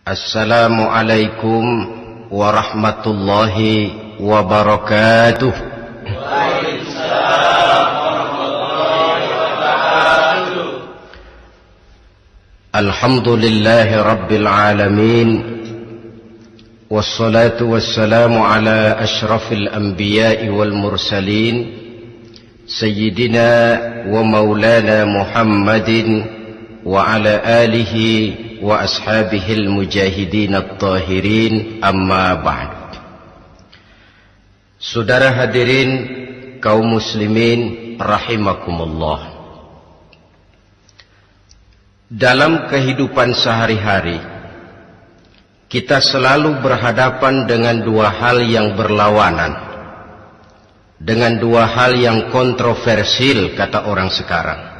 Assalamualaikum warahmatullahi wabarakatuh. Waalaikumsalam warahmatullahi wabarakatuh. Alhamdulillahi rabbil alamin. Wassalatu wassalamu ala ashrafil anbiya'i wal mursalin, Sayyidina wa maulana Muhammadin wa ala alihi wa ashabihil mujahidin at-tahirin, amma ba'd. Saudara hadirin kaum muslimin rahimakumullah. Dalam kehidupan sehari-hari kita selalu berhadapan dengan dua hal yang berlawanan, dengan dua hal yang kontroversial kata orang sekarang,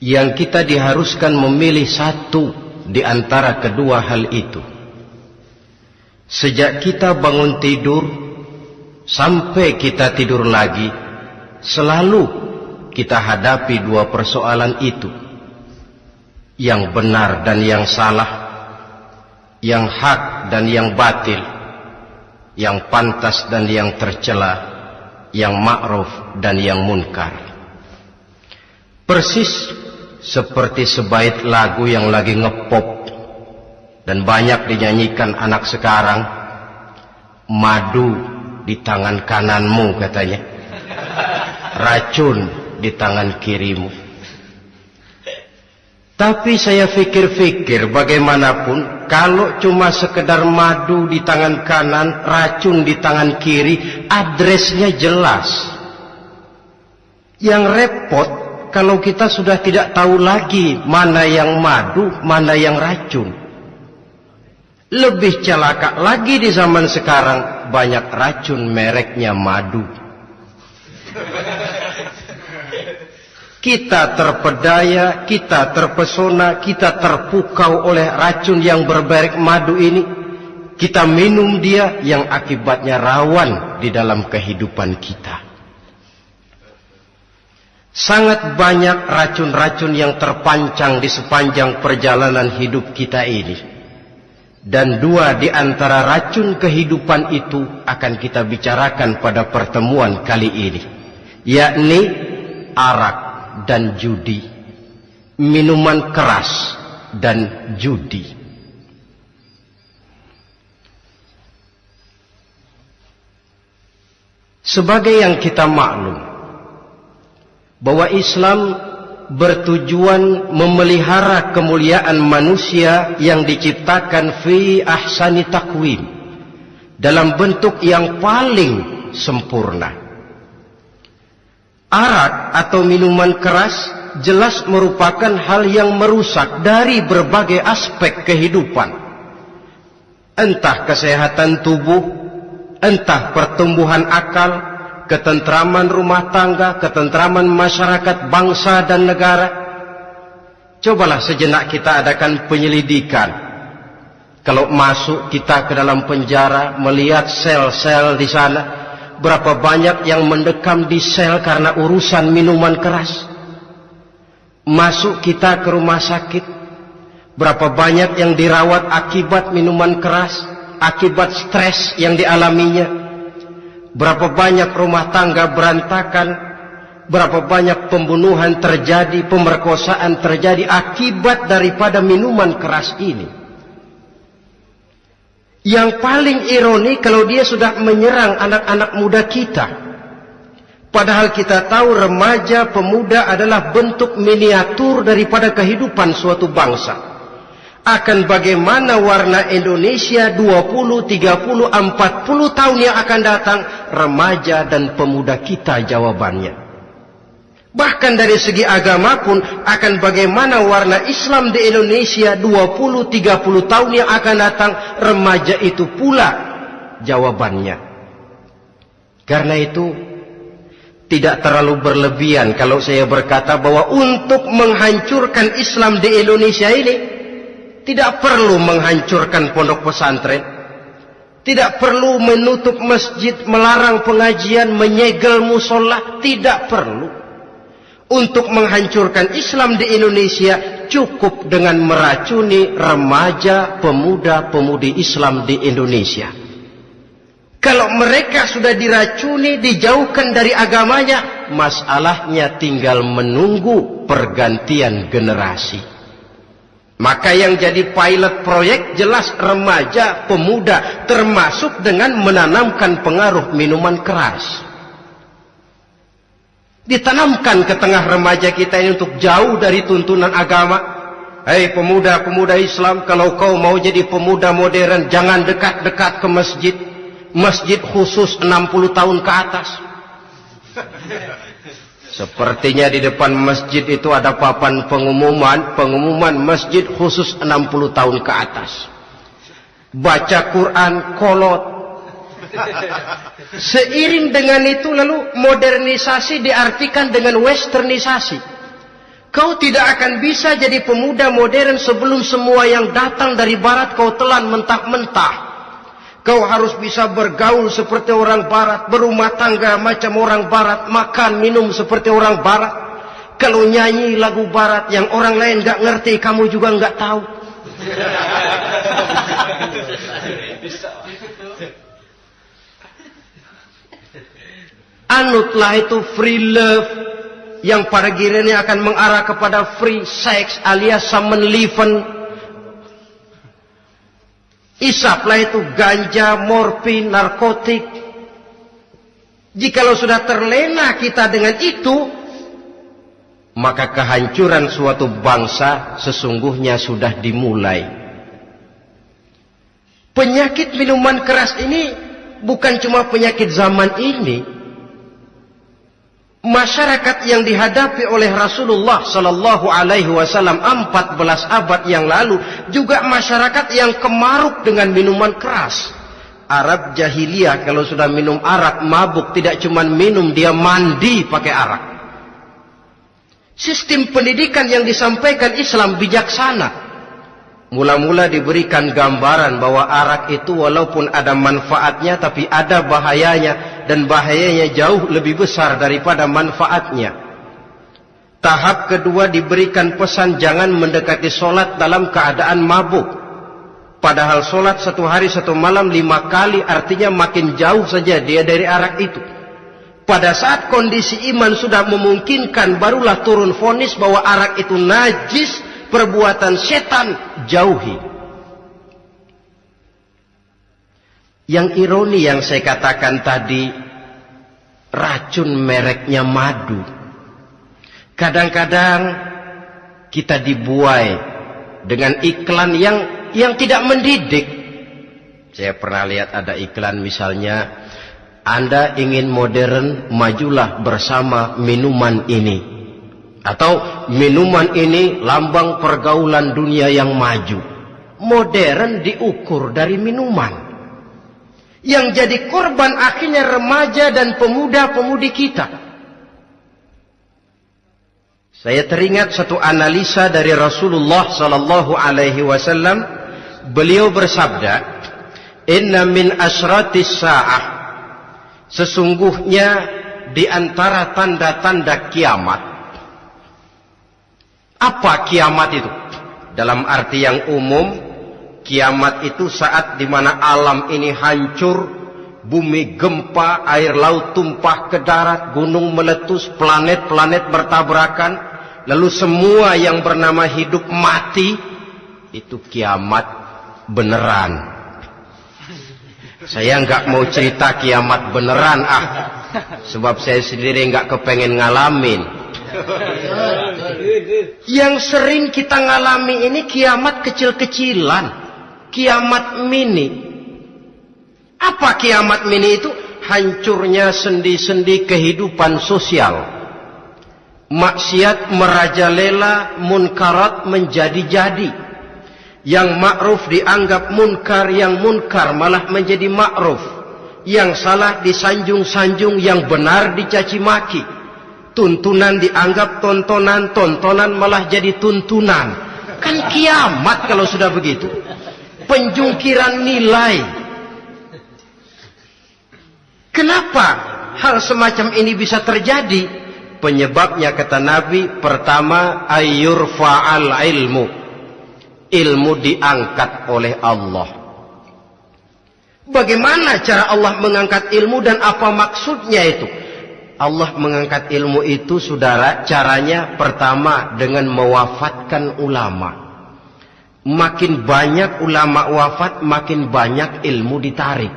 yang kita diharuskan memilih satu di antara kedua hal itu. Sejak kita bangun tidur sampai kita tidur lagi, selalu kita hadapi dua persoalan itu, yang benar dan yang salah, yang hak dan yang batil, yang pantas dan yang tercela, yang ma'ruf dan yang munkar. Persis seperti sebait lagu yang lagi ngepop dan banyak dinyanyikan anak sekarang, madu di tangan kananmu katanya, racun di tangan kirimu. Tapi saya fikir-fikir, bagaimanapun kalau cuma sekedar madu di tangan kanan, racun di tangan kiri, adresnya jelas. Yang repot kalau kita sudah tidak tahu lagi mana yang madu, mana yang racun. Lebih celaka lagi di zaman sekarang, banyak racun mereknya madu. Kita terpedaya, kita terpesona, kita terpukau oleh racun yang bermerek madu ini. Kita minum dia, yang akibatnya rawan di dalam kehidupan kita. Sangat banyak racun-racun yang terpancang di sepanjang perjalanan hidup kita ini. Dan dua di antara racun kehidupan itu akan kita bicarakan pada pertemuan kali ini, yakni arak dan judi, minuman keras dan judi. Sebagai yang kita maklum bahwa Islam bertujuan memelihara kemuliaan manusia yang diciptakan fi ahsani taqwim, dalam bentuk yang paling sempurna. Arak atau minuman keras jelas merupakan hal yang merusak dari berbagai aspek kehidupan. Entah kesehatan tubuh, entah pertumbuhan akal, ketentraman rumah tangga, ketentraman masyarakat, bangsa dan negara. Cobalah sejenak kita adakan penyelidikan. Kalau masuk kita ke dalam penjara, melihat sel-sel di sana, berapa banyak yang mendekam di sel karena urusan minuman keras. Masuk kita ke rumah sakit, berapa banyak yang dirawat akibat minuman keras, akibat stres yang dialaminya. Berapa banyak rumah tangga berantakan, berapa banyak pembunuhan terjadi, pemerkosaan terjadi akibat daripada minuman keras ini. Yang paling ironi kalau dia sudah menyerang anak-anak muda kita. Padahal kita tahu remaja pemuda adalah bentuk miniatur daripada kehidupan suatu bangsa. Akan bagaimana warna Indonesia 20, 30, 40 tahun yang akan datang, remaja dan pemuda kita jawabannya. Bahkan dari segi agama pun, akan bagaimana warna Islam di Indonesia 20, 30 tahun yang akan datang, remaja itu pula jawabannya. Karena itu tidak terlalu berlebihan kalau saya berkata bahwa untuk menghancurkan Islam di Indonesia ini tidak perlu menghancurkan pondok pesantren, tidak perlu menutup masjid, melarang pengajian, menyegel musola, tidak perlu. Untuk menghancurkan Islam di Indonesia cukup dengan meracuni remaja, pemuda-pemudi Islam di Indonesia. Kalau mereka sudah diracuni, dijauhkan dari agamanya, masalahnya tinggal menunggu pergantian generasi. Maka yang jadi pilot proyek jelas remaja, pemuda, termasuk dengan menanamkan pengaruh minuman keras. Ditanamkan ke tengah remaja kita ini untuk jauh dari tuntunan agama. Hei pemuda-pemuda Islam, kalau kau mau jadi pemuda modern, jangan dekat-dekat ke masjid. Masjid khusus 60 tahun ke atas. Sepertinya di depan masjid itu ada papan pengumuman masjid khusus 60 tahun ke atas. Baca Quran kolot. Seiring dengan itu lalu modernisasi diartikan dengan westernisasi. Kau tidak akan bisa jadi pemuda modern sebelum semua yang datang dari barat kau telan mentah-mentah. Kau harus bisa bergaul seperti orang barat, berumah tangga macam orang barat, makan minum seperti orang barat. Kalau nyanyi lagu barat yang orang lain gak ngerti, kamu juga gak tahu. Anutlah itu free love yang pada gilirannya akan mengarah kepada free sex alias sammenleven. Isaplah itu ganja, morfin, narkotik. Jikalau sudah terlena kita dengan itu, maka kehancuran suatu bangsa sesungguhnya sudah dimulai. Penyakit minuman keras ini bukan cuma penyakit zaman ini. Masyarakat yang dihadapi oleh Rasulullah sallallahu alaihi wasallam 14 abad yang lalu juga masyarakat yang kemaruk dengan minuman keras. Arab jahiliyah kalau sudah minum arak mabuk, tidak cuma minum, dia mandi pakai arak. Sistem pendidikan yang disampaikan Islam bijaksana. Mula-mula diberikan gambaran bahwa arak itu walaupun ada manfaatnya tapi ada bahayanya, dan bahayanya jauh lebih besar daripada manfaatnya. Tahap kedua diberikan pesan jangan mendekati solat dalam keadaan mabuk. Padahal solat 1 hari 1 malam 5 kali artinya makin jauh saja dia dari arak itu. Pada saat kondisi iman sudah memungkinkan, barulah turun vonis bahwa arak itu najis, perbuatan setan, jauhi. Yang ironi yang saya katakan tadi, racun mereknya madu. Kadang-kadang kita dibuai dengan iklan yang tidak mendidik. Saya pernah lihat ada iklan misalnya, Anda ingin modern, majulah bersama minuman ini. Atau minuman ini lambang pergaulan dunia yang maju. Modern diukur dari minuman. Yang jadi korban akhirnya remaja dan pemuda-pemudi kita. Saya teringat satu analisa dari Rasulullah sallallahu alaihi wasallam. Beliau bersabda, "Inna min asratis sa'ah." Sesungguhnya di antara tanda-tanda kiamat. Apa kiamat itu? Dalam arti yang umum, kiamat itu saat di mana alam ini hancur, bumi gempa, air laut tumpah ke darat, gunung meletus, planet-planet bertabrakan, lalu semua yang bernama hidup mati. Itu kiamat beneran. Saya nggak mau cerita kiamat beneran sebab saya sendiri nggak kepengen ngalamin. Yang sering kita ngalami ini kiamat kecil-kecilan, kiamat mini. Apa kiamat mini itu? Hancurnya sendi-sendi kehidupan sosial. Maksiat merajalela, munkarat menjadi-jadi. Yang ma'ruf dianggap munkar, yang munkar malah menjadi ma'ruf. Yang salah disanjung-sanjung, yang benar dicaci maki. Tuntunan dianggap tontonan, tontonan malah jadi tuntunan. Kan kiamat kalau sudah begitu. Penjungkiran nilai. Kenapa hal semacam ini bisa terjadi? Penyebabnya kata Nabi, pertama ayyurfa'al ilmu. Ilmu diangkat oleh Allah. Bagaimana cara Allah mengangkat ilmu dan apa maksudnya itu? Allah mengangkat ilmu itu, saudara, caranya pertama dengan mewafatkan ulama. Makin banyak ulama wafat, makin banyak ilmu ditarik.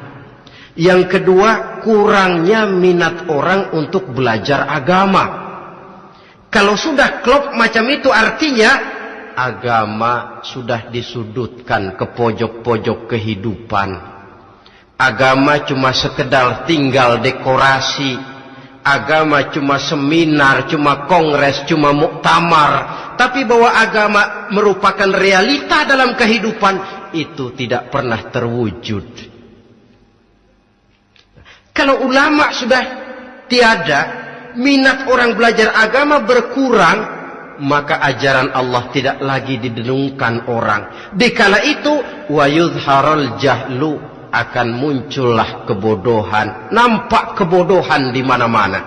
Yang kedua, kurangnya minat orang untuk belajar agama. Kalau sudah klop macam itu, artinya agama sudah disudutkan ke pojok-pojok kehidupan. Agama cuma sekedar tinggal dekorasi. Agama cuma seminar, cuma kongres, cuma muktamar. Tapi bahwa agama merupakan realita dalam kehidupan, itu tidak pernah terwujud. Kalau ulama sudah tiada, minat orang belajar agama berkurang, maka ajaran Allah tidak lagi didengungkan orang. Dikala itu, wa yudharal jahlu, akan muncullah kebodohan. Nampak kebodohan di mana-mana.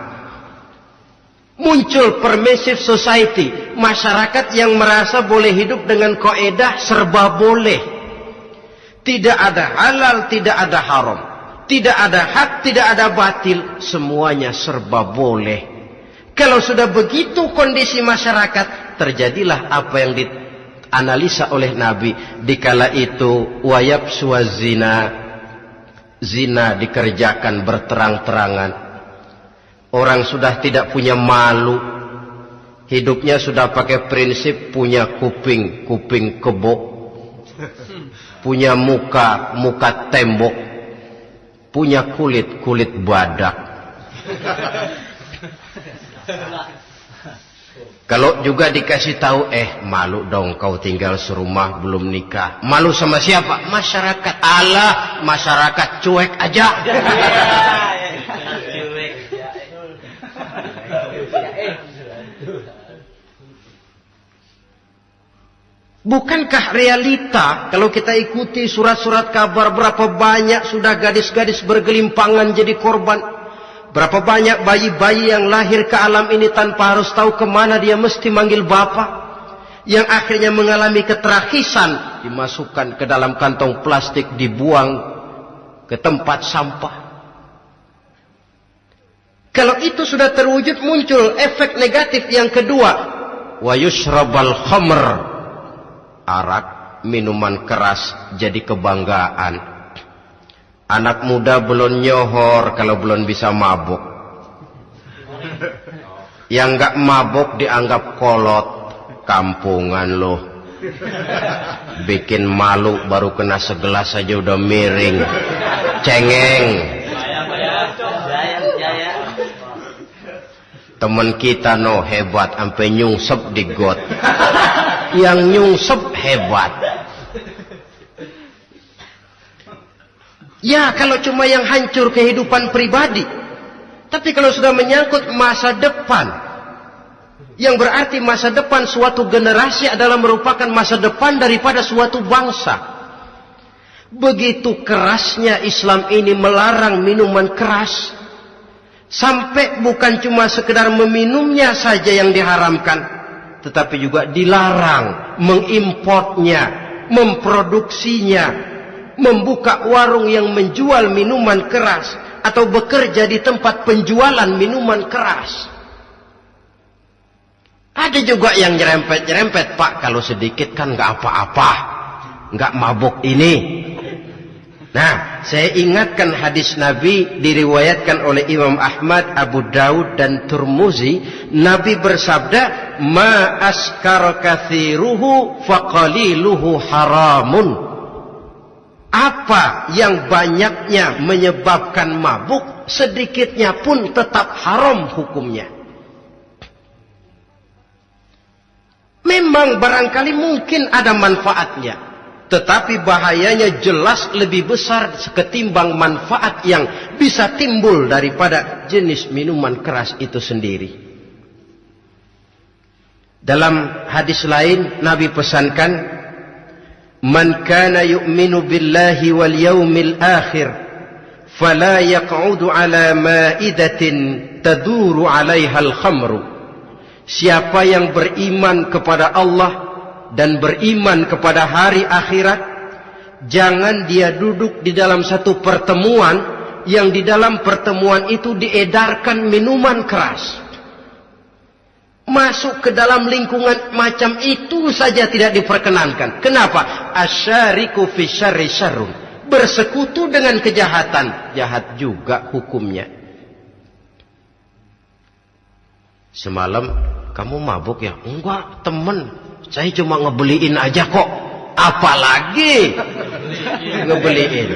Muncul permissive society, masyarakat yang merasa boleh hidup dengan kaidah serba boleh. Tidak ada halal, tidak ada haram. Tidak ada hak, tidak ada batil, semuanya serba boleh. Kalau sudah begitu kondisi masyarakat, terjadilah apa yang dianalisa oleh Nabi. Dikala itu, wayabsu zina, zina dikerjakan berterang-terangan. Orang sudah tidak punya malu. Hidupnya sudah pakai prinsip punya kuping, kuping kebo. Punya muka, muka tembok. Punya kulit, kulit badak. Kalau juga dikasih tahu, malu dong kau tinggal serumah belum nikah. Malu sama siapa? Masyarakat. Allah, masyarakat cuek aja. Bukankah realita kalau kita ikuti surat-surat kabar, berapa banyak sudah gadis-gadis bergelimpangan jadi korban? Berapa banyak bayi-bayi yang lahir ke alam ini tanpa harus tahu kemana dia mesti manggil bapak, yang akhirnya mengalami keterakisan, dimasukkan ke dalam kantong plastik, dibuang ke tempat sampah. Kalau itu sudah terwujud, muncul efek negatif yang kedua, wa yushrabal khamr, arak, minuman keras jadi kebanggaan. Anak muda belum nyohor kalau belum bisa mabuk. Yang enggak mabuk dianggap kolot. Kampungan loh. Bikin malu baru kena segelas saja udah miring. Cengeng. Teman kita no hebat sampai nyungsep di got. Yang nyungsep hebat. Ya, kalau cuma yang hancur kehidupan pribadi. Tapi kalau sudah menyangkut masa depan, yang berarti masa depan suatu generasi adalah merupakan masa depan daripada suatu bangsa. Begitu kerasnya Islam ini melarang minuman keras, sampai bukan cuma sekedar meminumnya saja yang diharamkan, tetapi juga dilarang mengimportnya, memproduksinya, membuka warung yang menjual minuman keras, atau bekerja di tempat penjualan minuman keras. Ada juga yang nyerempet-nyerempet, Pak, kalau sedikit kan nggak apa-apa, nggak mabuk ini. Nah, saya ingatkan hadis Nabi diriwayatkan oleh Imam Ahmad, Abu Daud dan Turmuzi. Nabi bersabda, "Ma askar kathiruhu faqaliluhu haramun." Apa yang banyaknya menyebabkan mabuk, sedikitnya pun tetap haram hukumnya. Memang barangkali mungkin ada manfaatnya, tetapi bahayanya jelas lebih besar ketimbang manfaat yang bisa timbul daripada jenis minuman keras itu sendiri. Dalam hadis lain Nabi pesankan, "Man kana yu'minu billahi wal yawmil akhir fala yaq'udu ala ma'idatin taduru 'alaiha al-khamru Siapa yang beriman kepada Allah dan beriman kepada hari akhirat, jangan dia duduk di dalam satu pertemuan yang di dalam pertemuan itu diedarkan minuman keras. Masuk ke dalam lingkungan macam itu saja tidak diperkenankan. Kenapa? Asyariku fi syarri syarrun. Bersekutu dengan kejahatan, jahat juga hukumnya. Semalam kamu mabuk ya? Enggak, temen. Saya cuma ngebeliin aja kok. Apalagi ngebeliin.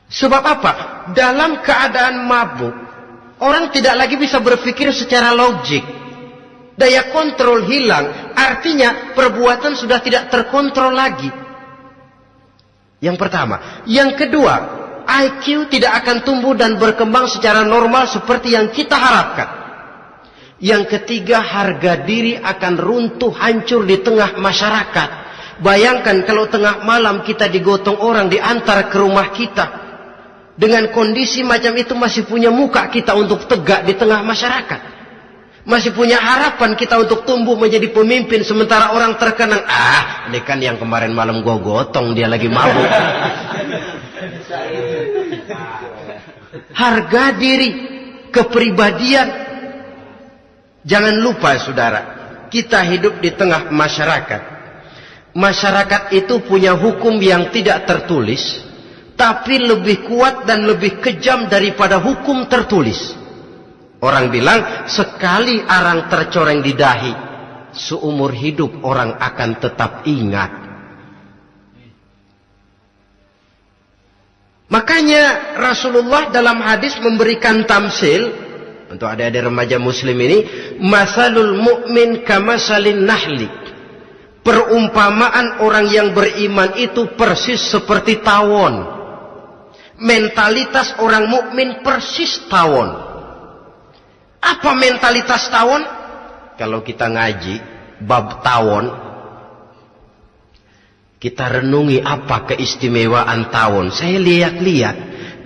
Sebab apa? Dalam keadaan mabuk, orang tidak lagi bisa berpikir secara logik. Daya kontrol hilang, artinya perbuatan sudah tidak terkontrol lagi. Yang pertama. Yang kedua, IQ tidak akan tumbuh dan berkembang secara normal seperti yang kita harapkan. Yang ketiga, harga diri akan runtuh hancur di tengah masyarakat. Bayangkan kalau tengah malam kita digotong orang diantar ke rumah kita. Dengan kondisi macam itu masih punya muka kita untuk tegak di tengah masyarakat. Masih punya harapan kita untuk tumbuh menjadi pemimpin sementara orang terkenang. Ah, ini kan yang kemarin malam gua gotong, dia lagi mabuk. Harga diri, kepribadian. Jangan lupa saudara, kita hidup di tengah masyarakat. Masyarakat itu punya hukum yang tidak tertulis, tapi lebih kuat dan lebih kejam daripada hukum tertulis. Orang bilang, sekali arang tercoreng di dahi, seumur hidup orang akan tetap ingat. Makanya Rasulullah dalam hadis memberikan tamsil untuk adik-adik remaja muslim ini, masalul mu'min kamasalin nahli. Perumpamaan orang yang beriman itu persis seperti tawon. Mentalitas orang mukmin persis tawon. Apa mentalitas tawon? Kalau kita ngaji bab tawon, kita renungi apa keistimewaan tawon. Saya lihat-lihat,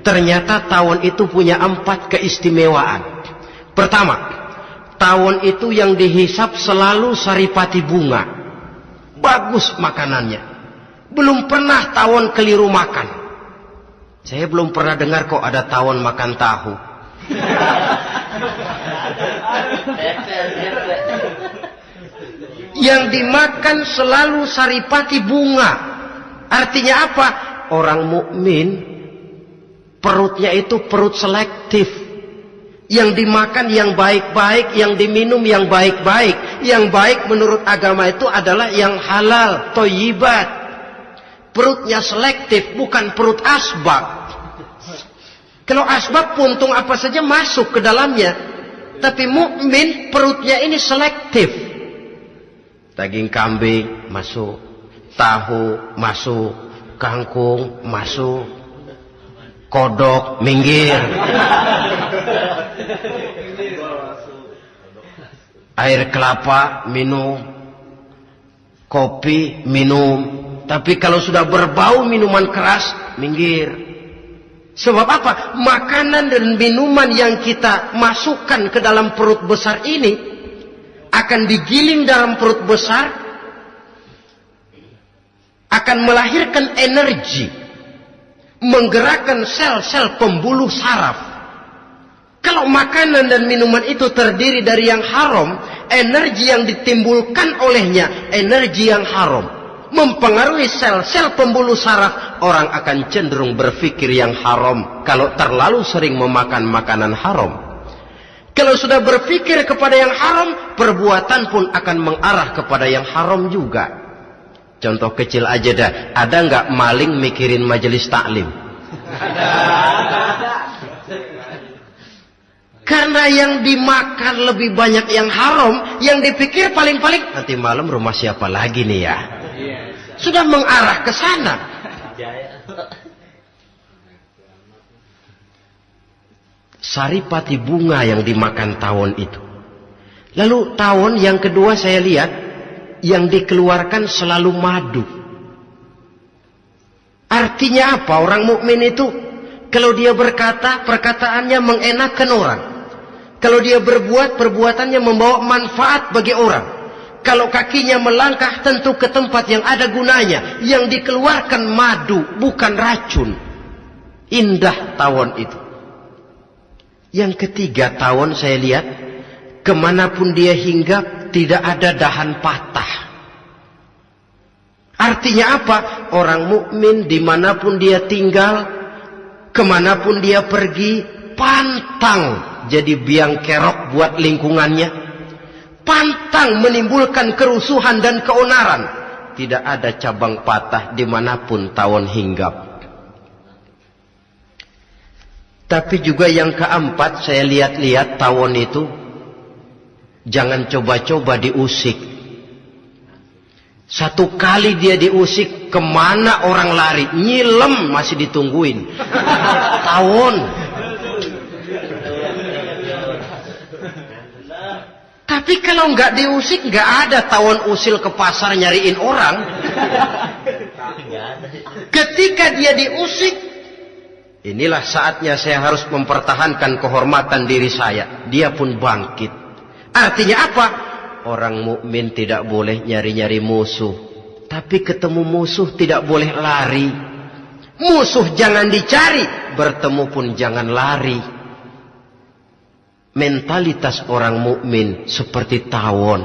ternyata tawon itu punya 4 keistimewaan. Pertama, tawon itu yang dihisap selalu saripati bunga. Bagus makanannya. Belum pernah tawon keliru makan. Saya belum pernah dengar kok ada tawon makan tahu. Yang dimakan selalu saripati bunga. Artinya apa? Orang mukmin perutnya itu perut selektif. Yang dimakan yang baik-baik, yang diminum yang baik-baik. Yang baik menurut agama itu adalah yang halal, thayyibat. Perutnya selektif, bukan perut asbab. Kalau asbab puntung apa saja masuk ke dalamnya. Tapi mukmin perutnya ini selektif. Daging kambing masuk, tahu masuk, kangkung masuk, kodok minggir. Air kelapa minum, kopi minum. Tapi kalau sudah berbau minuman keras, minggir. Sebab apa? Makanan dan minuman yang kita masukkan ke dalam perut besar ini akan digiling dalam perut besar, akan melahirkan energi, menggerakkan sel-sel pembuluh saraf. Kalau makanan dan minuman itu terdiri dari yang haram, energi yang ditimbulkan olehnya energi yang haram, mempengaruhi sel-sel pembuluh saraf. Orang akan cenderung berpikir yang haram kalau terlalu sering memakan makanan haram. Kalau sudah berpikir kepada yang haram, perbuatan pun akan mengarah kepada yang haram juga. Contoh kecil aja dah, ada nggak maling mikirin majelis taklim? Karena yang dimakan lebih banyak yang haram, yang dipikir paling-paling nanti malam rumah siapa lagi nih ya? Sudah mengarah ke sana. Saripati bunga yang dimakan tawon itu. Lalu tawon yang kedua saya lihat, yang dikeluarkan selalu madu. Artinya apa? Orang mukmin itu Kalau dia berkata, perkataannya mengenakan orang. Kalau dia berbuat, perbuatannya membawa manfaat bagi orang. Kalau kakinya melangkah, tentu ke tempat yang ada gunanya. Yang dikeluarkan madu, bukan racun. Indah tawon itu. Yang ketiga, tawon saya lihat, kemanapun dia hinggap, tidak ada dahan patah. Artinya apa? Orang mukmin dimanapun dia tinggal, kemanapun dia pergi, pantang jadi biang kerok buat lingkungannya, pantang menimbulkan kerusuhan dan keonaran. Tidak ada cabang patah dimanapun tawon hinggap. Tapi juga yang keempat, saya lihat-lihat tawon itu, jangan coba-coba diusik. Satu kali dia diusik, kemana orang lari? Nyilem masih ditungguin. Tawon. Tapi kalau nggak diusik, nggak ada tawon usil ke pasar nyariin orang. Ketika dia diusik, inilah saatnya saya harus mempertahankan kehormatan diri saya. Dia pun bangkit. Artinya apa? Orang mukmin tidak boleh nyari-nyari musuh. Tapi ketemu musuh tidak boleh lari. Musuh jangan dicari, bertemu pun jangan lari. Mentalitas orang mukmin seperti tawon.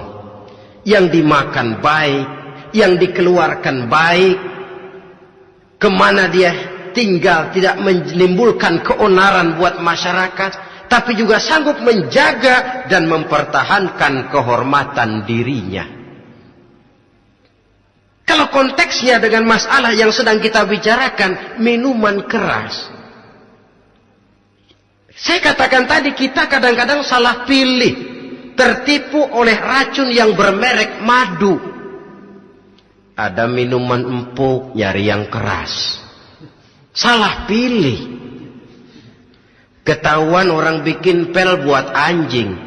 Yang dimakan baik, yang dikeluarkan baik. Kemana dia tinggal tidak menimbulkan keonaran buat masyarakat. Tapi juga sanggup menjaga dan mempertahankan kehormatan dirinya. Kalau konteksnya dengan masalah yang sedang kita bicarakan, minuman keras. Saya katakan tadi, kita kadang-kadang salah pilih. Tertipu oleh racun yang bermerek madu. Ada minuman empuk, nyari yang keras. Salah pilih. Ketahuan orang bikin pel buat anjing.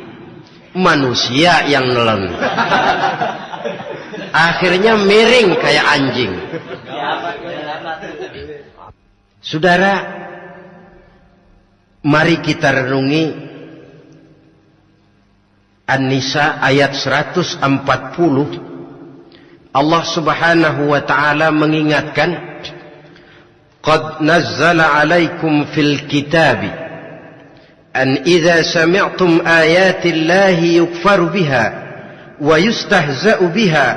Manusia yang nelen. Akhirnya miring kayak anjing. Saudara, mari kita renungi An-Nisa ayat 140. Allah Subhanahu wa ta'ala mengingatkan, "Qad nazzala 'alaikum fil kitabi an idza sami'tum ayati Allahi yukfaru biha wa yustahza'u biha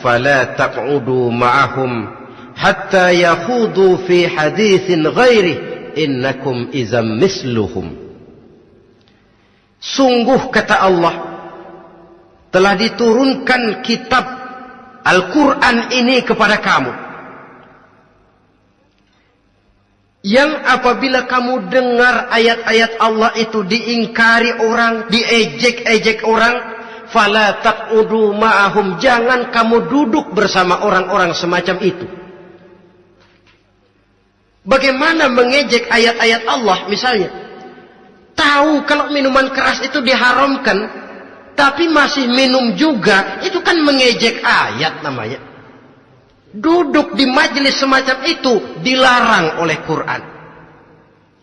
fala taq'udu ma'ahum hatta yakhudu fi haditsin ghairih innakum idzam misluhum." Sungguh kata Allah, telah diturunkan kitab Al-Quran ini kepada kamu, yang apabila kamu dengar ayat-ayat Allah itu diingkari orang, diejek-ejek orang, fala taq'udu ma'ahum, jangan kamu duduk bersama orang-orang semacam itu. Bagaimana mengejek ayat-ayat Allah misalnya? Tahu kalau minuman keras itu diharamkan, tapi masih minum juga, itu kan mengejek ayat namanya. Duduk di majelis semacam itu dilarang oleh Quran.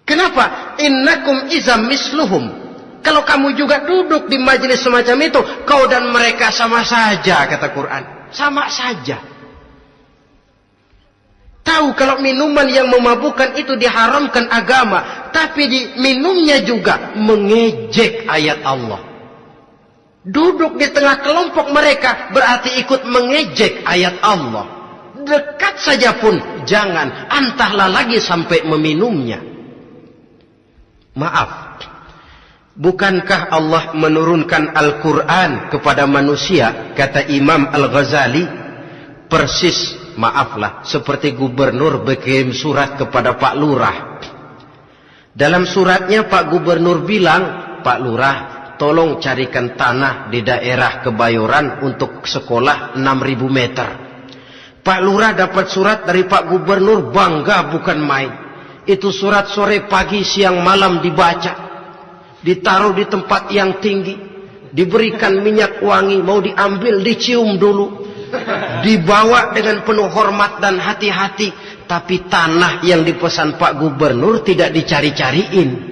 Kenapa? Innakum izam misluhum. Kalau kamu juga duduk di majelis semacam itu, kau dan mereka sama saja, kata Quran. Sama saja. Tahu kalau minuman yang memabukkan itu diharamkan agama, tapi minumnya juga mengejek ayat Allah. Duduk di tengah kelompok mereka berarti ikut mengejek ayat Allah. Dekat saja pun jangan, entahlah lagi sampai meminumnya. Maaf, bukankah Allah menurunkan Al-Quran kepada manusia, kata Imam Al-Ghazali, persis, maaflah, seperti gubernur berkirim surat kepada Pak Lurah. Dalam suratnya Pak Gubernur bilang, Pak Lurah, tolong carikan tanah di daerah Kebayoran untuk sekolah 6.000 meter. Pak Lurah dapat surat dari Pak Gubernur, bangga bukan main. Itu surat sore, pagi, siang, malam dibaca. Ditaruh di tempat yang tinggi. Diberikan minyak wangi, mau diambil, dicium dulu. Dibawa dengan penuh hormat dan hati-hati. tapi tanah yang dipesan Pak Gubernur tidak dicari-cariin.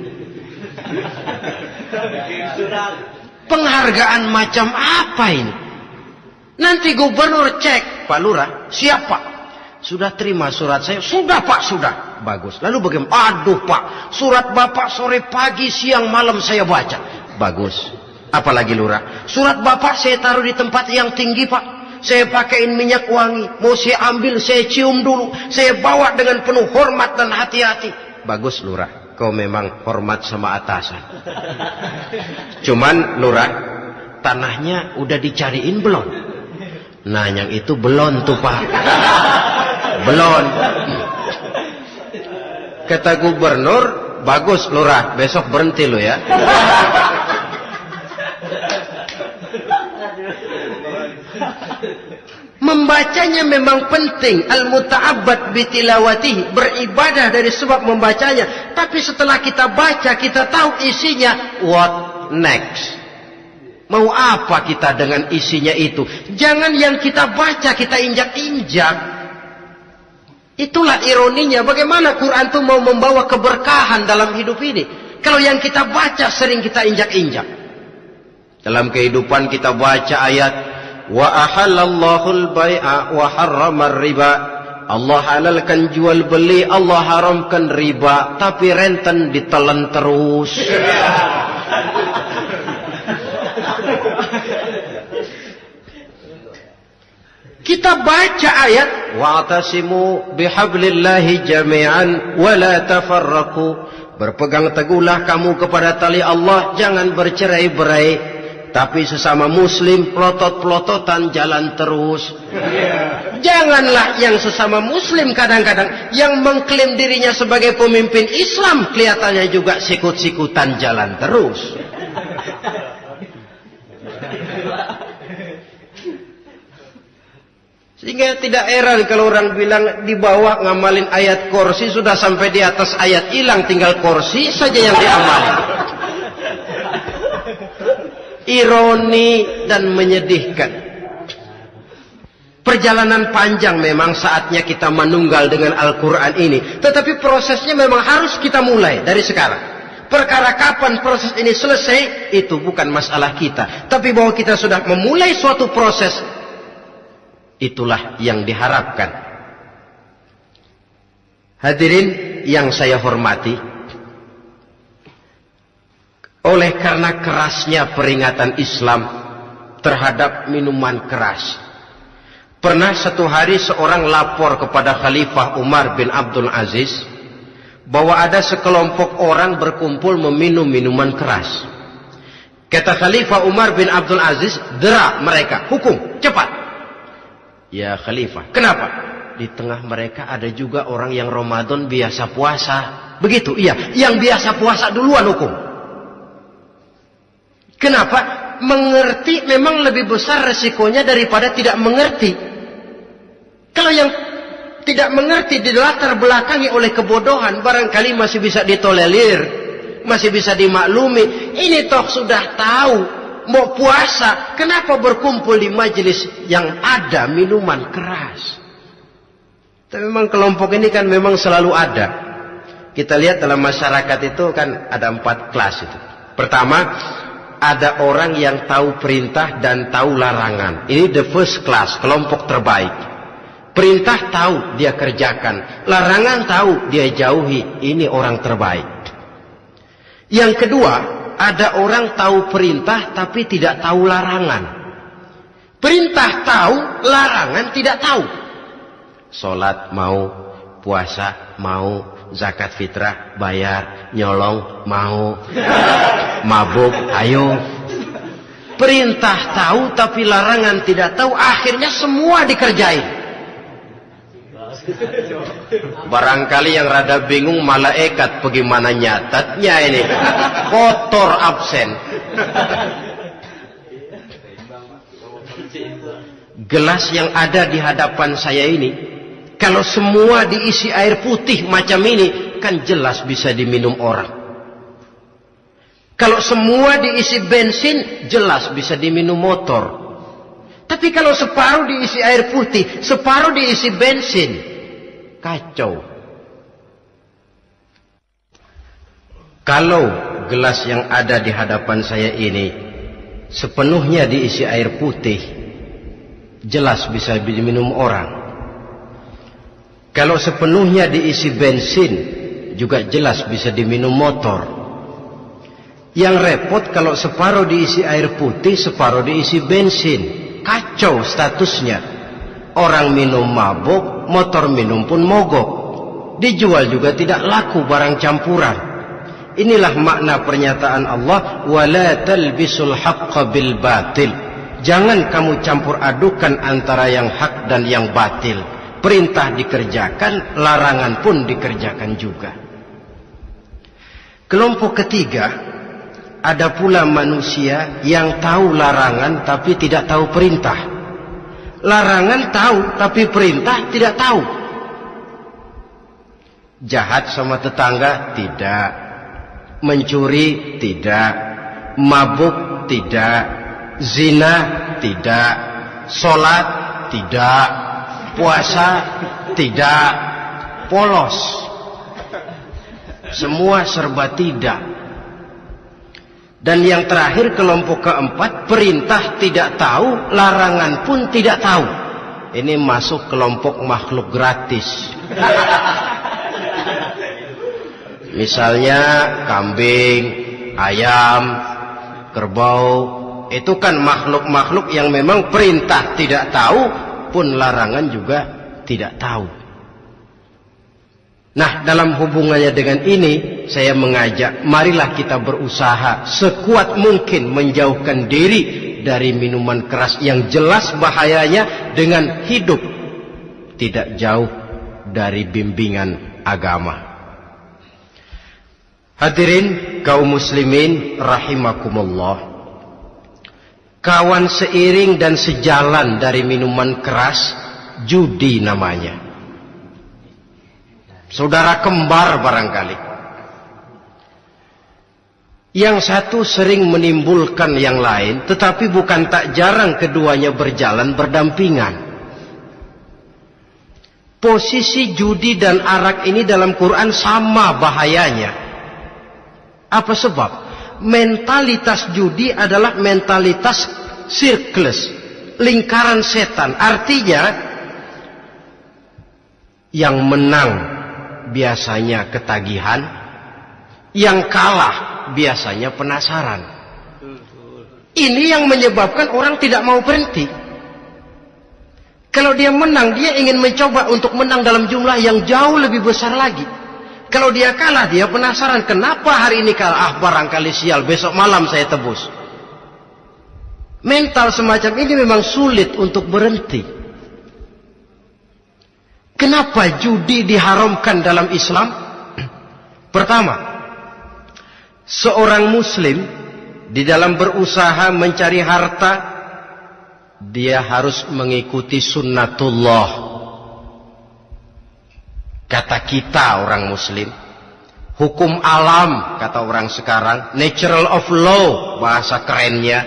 Penghargaan macam apa ini? Nanti Gubernur cek, Pak Lurah, siap Pak? Sudah terima surat saya? Sudah Pak, sudah. Bagus. Lalu bagaimana? Aduh Pak, surat Bapak sore, pagi, siang, malam saya baca. Bagus. Apalagi Lurah? Surat Bapak saya taruh di tempat yang tinggi Pak. Saya pakaiin minyak wangi. Mau saya ambil, saya cium dulu. Saya bawa dengan penuh hormat dan hati-hati. Bagus Lurah, kau memang hormat sama atasan. Cuman Lurah, tanahnya udah dicariin belum? Nah yang itu belum tuh Pak. Belum. Kata Gubernur, bagus Lurah, besok berhenti lo ya. Membacanya memang penting. Al-muta'abbad bitilawatihi, beribadah dari sebab membacanya. Tapi setelah kita baca, kita tahu isinya. What next? Mau apa kita dengan isinya itu? Jangan yang kita baca kita injak-injak. Itulah ironinya. Bagaimana Quran itu mau membawa keberkahan dalam hidup ini? Kalau yang kita baca sering kita injak-injak. Dalam kehidupan kita baca ayat wa ahallallahu al-bai'a wa harrama riba. Allah halalkan jual beli, Allah haramkan riba, tapi renten ditelan terus. Kita baca ayat wa'tasimu bihablillahi jami'an wa la tafarraqu. Berpegang teguhlah kamu kepada tali Allah, jangan bercerai-berai. Tapi sesama muslim pelotot-pelototan jalan terus. Janganlah yang sesama muslim kadang-kadang yang mengklaim dirinya sebagai pemimpin Islam kelihatannya juga sikut-sikutan jalan terus. Sehingga tidak heran kalau orang bilang di bawah ngamalin ayat kursi sudah sampai di atas ayat hilang, tinggal kursi saja yang diamalin. Ironi dan menyedihkan. Perjalanan panjang memang saatnya kita menunggal dengan Al-Quran ini. Tetapi prosesnya memang harus kita mulai dari sekarang. Perkara kapan proses ini selesai, itu bukan masalah kita. Tapi bahwa kita sudah memulai suatu proses, itulah yang diharapkan. Hadirin yang saya hormati, oleh karena kerasnya peringatan Islam terhadap minuman keras, pernah satu hari seorang lapor kepada Khalifah Umar bin Abdul Aziz bahwa ada sekelompok orang berkumpul meminum minuman keras. Kata Khalifah Umar bin Abdul Aziz, dera mereka, hukum, cepat. Ya Khalifah, kenapa? Di tengah mereka ada juga orang yang Ramadan biasa puasa. Begitu? Iya, yang biasa puasa duluan hukum. Kenapa? Mengerti memang lebih besar resikonya daripada tidak mengerti. Kalau yang tidak mengerti dilatar belakangi oleh kebodohan, barangkali masih bisa ditolerir, masih bisa dimaklumi. Ini toh sudah tahu mau puasa, kenapa berkumpul di majelis yang ada minuman keras? Tapi memang kelompok ini kan memang selalu ada. Kita lihat dalam masyarakat itu kan ada 4 kelas itu. Pertama, ada orang yang tahu perintah dan tahu larangan. Ini the first class, kelompok terbaik. Perintah tahu, dia kerjakan. Larangan tahu, dia jauhi. Ini orang terbaik. Yang kedua, ada orang tahu perintah tapi tidak tahu larangan. Perintah tahu, larangan tidak tahu. Sholat mau, puasa mau, zakat fitrah bayar, nyolong mau, mabuk ayo. Perintah tahu tapi larangan tidak tahu, akhirnya semua dikerjain. Barangkali yang rada bingung malaikat bagaimana nyatatnya ini. Kotor absen. Gelas yang ada di hadapan saya ini, kalau semua diisi air putih macam ini, kan jelas bisa diminum orang. Kalau semua diisi bensin, jelas bisa diminum motor. Tapi kalau separuh diisi air putih, separuh diisi bensin, Kacau. Kalau gelas yang ada di hadapan saya ini sepenuhnya diisi air putih, jelas bisa diminum orang. Kalau sepenuhnya diisi bensin, juga jelas bisa diminum motor. Yang repot kalau separuh diisi air putih, separuh diisi bensin. Kacau statusnya. Orang minum mabuk, motor minum pun mogok. Dijual juga tidak laku barang campuran. Inilah makna pernyataan Allah, wala talbisul haqqa bil batil. Jangan kamu campur adukan antara yang hak dan yang batil. Perintah dikerjakan, larangan pun dikerjakan juga. Kelompok ketiga, ada pula manusia yang tahu larangan tapi tidak tahu perintah. Larangan tahu tapi perintah tidak tahu. Jahat sama tetangga tidak, mencuri tidak, mabuk tidak, zina tidak, sholat tidak, puasa tidak, polos. Semua serba tidak. Dan yang terakhir, kelompok keempat, perintah tidak tahu, larangan pun tidak tahu. Ini masuk kelompok makhluk gratis. Misalnya kambing, ayam, kerbau, itu kan makhluk-makhluk yang memang perintah tidak tahu, pun larangan juga tidak tahu. Nah, dalam hubungannya dengan ini, saya mengajak, marilah kita berusaha sekuat mungkin menjauhkan diri dari minuman keras yang jelas bahayanya dengan hidup tidak jauh dari bimbingan agama. Hadirin kaum muslimin rahimakumullah. Kawan seiring dan sejalan dari minuman keras, judi namanya. Saudara kembar barangkali. Yang satu sering menimbulkan yang lain, tetapi bukan tak jarang keduanya berjalan berdampingan. Posisi judi dan arak ini dalam Quran sama bahayanya. Apa sebab? Mentalitas judi adalah mentalitas sirkeless, lingkaran setan. Artinya yang menang biasanya ketagihan, yang kalah biasanya penasaran. Ini yang menyebabkan orang tidak mau berhenti. Kalau dia menang, dia ingin mencoba untuk menang dalam jumlah yang jauh lebih besar lagi. Kalau dia kalah, dia penasaran, kenapa hari ini kalah? Barangkali sial, besok malam saya tebus. Mental semacam ini memang sulit untuk berhenti. Kenapa judi diharamkan dalam Islam? Pertama, seorang muslim di dalam berusaha mencari harta, dia harus mengikuti sunnatullah. Kata kita orang muslim, hukum alam kata orang sekarang, natural of law bahasa kerennya.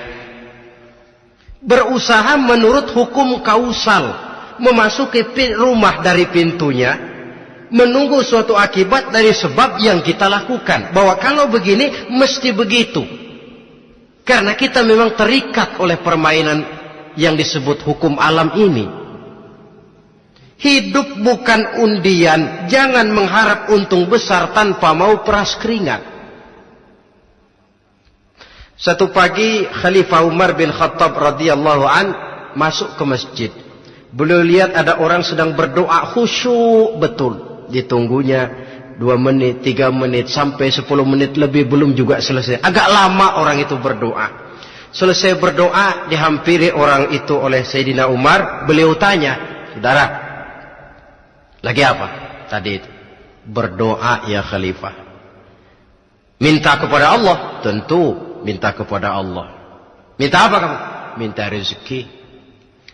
Berusaha menurut hukum kausal, memasuki rumah dari pintunya, menunggu suatu akibat dari sebab yang kita lakukan. Bahwa kalau begini mesti begitu. Karena kita memang terikat oleh permainan yang disebut hukum alam ini. Hidup bukan undian, jangan mengharap untung besar tanpa mau peras keringat. Satu pagi Khalifah Umar bin Khattab radhiyallahu an masuk ke masjid. Beliau lihat ada orang sedang berdoa khusyuk betul. Ditunggunya 2 menit, 3 menit, sampai 10 menit lebih belum juga selesai. Agak lama orang itu berdoa. Selesai berdoa, dihampiri orang itu oleh Sayyidina Umar. Beliau tanya, saudara, lagi apa? Tadi itu. Berdoa ya Khalifah. Minta kepada Allah? Tentu minta kepada Allah. Minta apa kamu? Minta rezeki.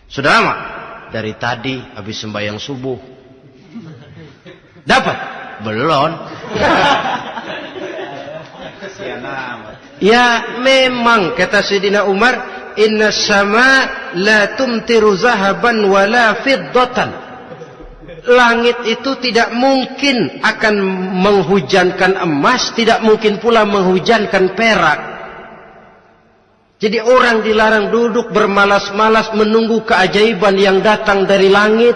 Sudah lama? Dari tadi habis sembahyang subuh. Dapat? Belum. Ya memang kata Sayyidina Umar, inna sama la tumtiru zahaban wala fiddatan. Langit itu tidak mungkin akan menghujankan emas, tidak mungkin pula menghujankan perak. Jadi orang dilarang duduk bermalas-malas menunggu keajaiban yang datang dari langit.